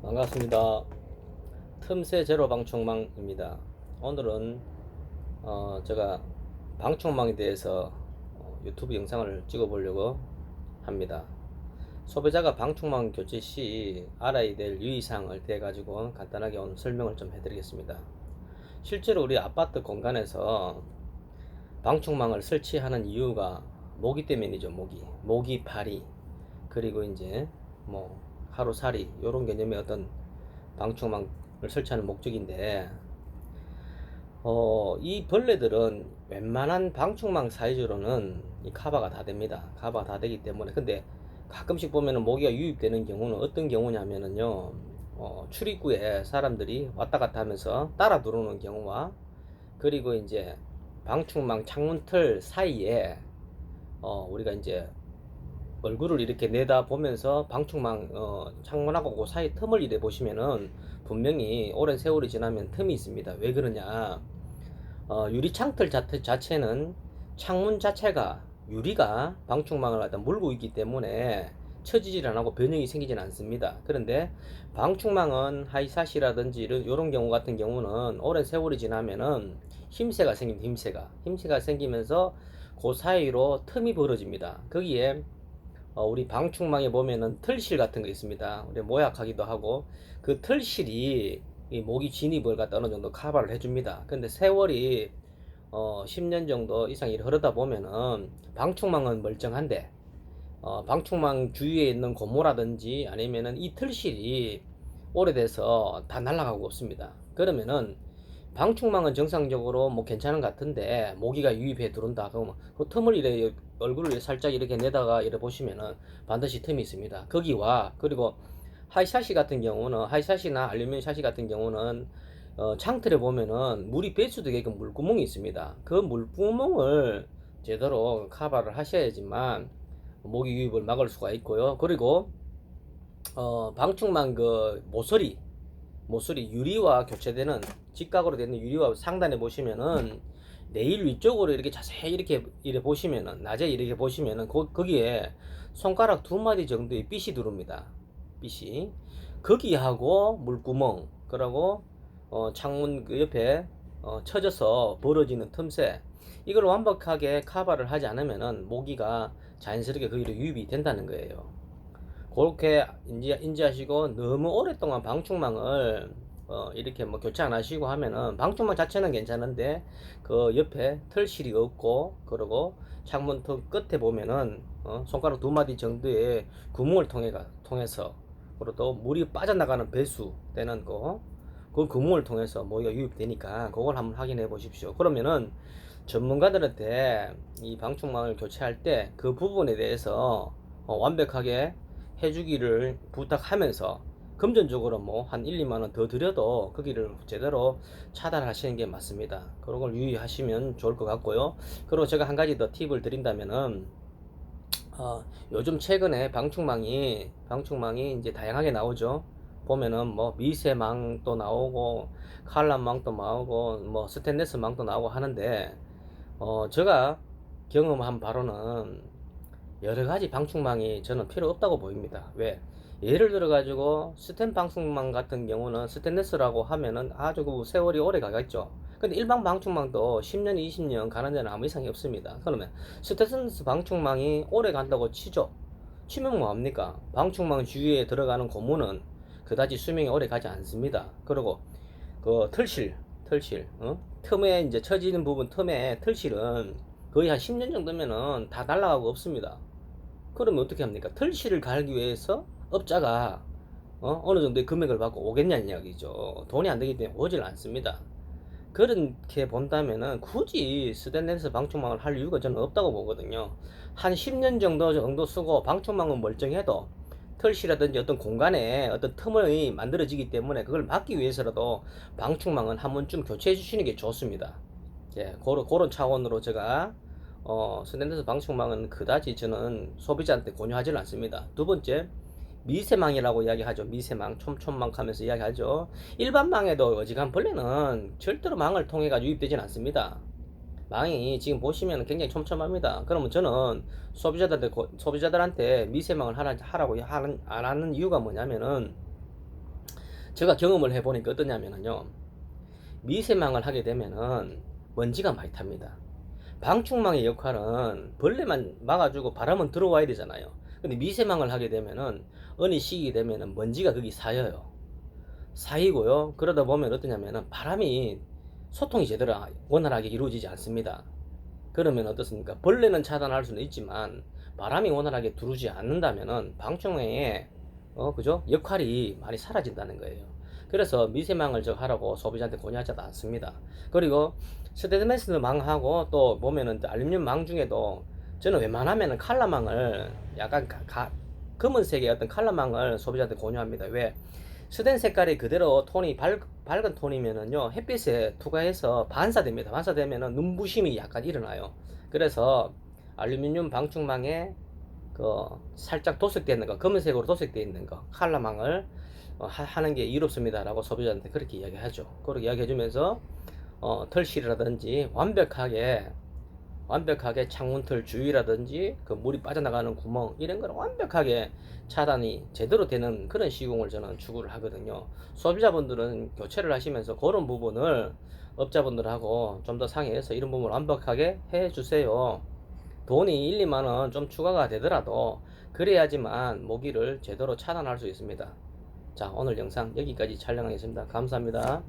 반갑습니다. 틈새 제로 방충망입니다. 오늘은 제가 방충망에 대해서 유튜브 영상을 찍어 보려고 합니다. 소비자가 방충망 교체 시 알아야 될 유의사항을 대해 가지고 간단하게 오늘 설명을 좀 해드리겠습니다. 실제로 우리 아파트 공간에서 방충망을 설치하는 이유가 모기 때문이죠. 모기 파리, 그리고 이제 뭐 하루살이 이런 개념의 어떤 방충망을 설치하는 목적인데, 이 벌레들은 웬만한 방충망 사이즈로는 이 커버가 다 됩니다. 커버가 다 되기 때문에. 근데 가끔씩 보면은 모기가 유입되는 경우는 어떤 경우냐면은요, 출입구에 사람들이 왔다 갔다 하면서 따라 들어오는 경우와, 그리고 이제 방충망 창문틀 사이에 우리가 이제 얼굴을 이렇게 내다 보면서 방충망 창문하고 그 사이 틈을 이래 보시면은 분명히 오랜 세월이 지나면 틈이 있습니다. 왜 그러냐? 유리창틀 자체는 창문 자체가 유리가 방충망을 갖다 물고 있기 때문에 처지질 안 하고 변형이 생기진 않습니다. 그런데 방충망은 하이사시라든지 이런 경우 같은 경우는 오랜 세월이 지나면은 힘새가 생깁니다. 힘새가 생기면서 그 사이로 틈이 벌어집니다. 거기에 우리 방충망에 보면은 털실 같은 거 있습니다. 우리 모약하기도 하고, 그 털실이 이 모기 진입을 갖다 어느 정도 커버를 해줍니다. 근데 세월이 10년 정도 이상이 흐르다 보면은 방충망은 멀쩡한데 방충망 주위에 있는 고무라든지 아니면은 이 털실이 오래돼서 다 날아가고 없습니다. 그러면은 방충망은 정상적으로 뭐 괜찮은 것 같은데 모기가 유입해 들어온다. 그러면 그 틈을 이래 얼굴을 살짝 이렇게 내다가 이래 보시면은 반드시 틈이 있습니다. 거기와, 그리고 하이샤시 같은 경우는, 하이샤시나 알루미늄 샤시 같은 경우는 창틀에 보면은 물이 뺄 수도 있게끔 물구멍이 있습니다. 그 물구멍을 제대로 커버를 하셔야지만 모기 유입을 막을 수가 있고요. 그리고 방충망 그 모서리 유리와 교체되는, 직각으로 되는 유리와 상단에 보시면은 내일 위쪽으로 이렇게 자세히 이렇게 보시면은, 낮에 이렇게 보시면은 거기에 손가락 두 마디 정도의 빗이 들어옵니다. 빗이 거기하고 물구멍, 그리고 창문 그 옆에 쳐져서 벌어지는 틈새, 이걸 완벽하게 커버를 하지 않으면은 모기가 자연스럽게 거기로 유입이 된다는 거예요. 그렇게 인지하시고, 너무 오랫동안 방충망을 이렇게 뭐 교체 안 하시고 하면은 방충망 자체는 괜찮은데 그 옆에 털실이 없고, 그리고 창문 끝에 보면은 손가락 두 마디 정도의 구멍을 통해서, 그리고 또 물이 빠져나가는 배수 되는 그 구멍을 통해서 모기가 유입되니까 그걸 한번 확인해 보십시오. 그러면은 전문가들한테 이 방충망을 교체할 때 그 부분에 대해서 완벽하게 해주기를 부탁하면서, 금전적으로 뭐 한 1, 2만원 더 들여도 거기를 제대로 차단하시는 게 맞습니다. 그런 걸 유의하시면 좋을 것 같고요. 그리고 제가 한 가지 더 팁을 드린다면은, 요즘 최근에 방충망이 이제 다양하게 나오죠. 보면은 뭐 미세망도 나오고 칼라망도 나오고 뭐 스테인리스 망도 나오고 하는데, 제가 경험한 바로는 여러 가지 방충망이 저는 필요 없다고 보입니다. 왜? 예를 들어 가지고 스텐 방충망 같은 경우는 스테인리스라고 하면은 아주 그 세월이 오래 가겠죠. 근데 일반 방충망도 10년, 20년 가는 데는 아무 이상이 없습니다. 그러면 스테인리스 방충망이 오래 간다고 치면 뭐합니까? 방충망 주위에 들어가는 고무는 그다지 수명이 오래 가지 않습니다. 그리고 그 털실, 틈에 이제 처지는 부분, 틈에 털실은 거의 한 10년 정도면은 다 날아가고 없습니다. 그러면 어떻게 합니까? 털실을 갈기 위해서 업자가 어느 정도의 금액을 받고 오겠냐는 이야기죠. 돈이 안 되기 때문에 오질 않습니다. 그렇게 본다면은 굳이 스테인리스 방충망을 할 이유가 저는 없다고 보거든요. 한 10년 정도 쓰고 방충망은 멀쩡해도 털실이라든지 어떤 공간에 어떤 틈이 만들어지기 때문에 그걸 막기 위해서라도 방충망은 한 번쯤 교체해 주시는 게 좋습니다. 예, 그런 차원으로 제가 스테인리스 방충망은 그다지 저는 소비자한테 권유하지는 않습니다. 두 번째, 미세망이라고 이야기하죠. 미세망, 촘촘망 하면서 이야기하죠. 일반 망에도 어지간 벌레는 절대로 망을 통해 가지고 유입되진 않습니다. 망이 지금 보시면 굉장히 촘촘합니다. 그러면 저는 소비자들한테 미세망을 하라고 안 하는 이유가 뭐냐면은, 제가 경험을 해보니까 어떠냐면요, 미세망을 하게 되면은 먼지가 많이 탑니다. 방충망의 역할은 벌레만 막아주고 바람은 들어와야 되잖아요. 근데 미세망을 하게 되면은 어느 시기 되면은 먼지가 거기 쌓여요. 쌓이고요. 그러다 보면 어떠냐면은 바람이 소통이 제대로 원활하게 이루어지지 않습니다. 그러면 어떻습니까? 벌레는 차단할 수는 있지만 바람이 원활하게 들어오지 않는다면은 방충망의 그죠? 역할이 많이 사라진다는 거예요. 그래서 미세망을 하라고 소비자한테 권유하지 않습니다. 그리고 스테인리스 망하고 또 보면은 알루미늄 망 중에도 저는 웬만하면은 칼라망을 약간 검은색의 어떤 칼라망을 소비자한테 권유합니다. 왜? 스텐 색깔이 그대로 톤이 밝은 톤이면은요, 햇빛에 투과해서 반사됩니다. 반사되면은 눈부심이 약간 일어나요. 그래서 알루미늄 방충망에 그 살짝 도색되어 있는 거, 검은색으로 도색되어 있는 거, 칼라망을 하는 게 이롭습니다라고 소비자한테 그렇게 이야기하죠. 그렇게 이야기해주면서 털실이라든지 완벽하게 창문틀 주위라든지 그 물이 빠져나가는 구멍 이런 걸 완벽하게 차단이 제대로 되는 그런 시공을 저는 추구를 하거든요. 소비자분들은 교체를 하시면서 그런 부분을 업자분들하고 좀 더 상의해서 이런 부분을 완벽하게 해 주세요. 돈이 1, 2만 원 좀 추가가 되더라도 그래야지만 모기를 제대로 차단할 수 있습니다. 자, 오늘 영상 여기까지 촬영하겠습니다. 감사합니다.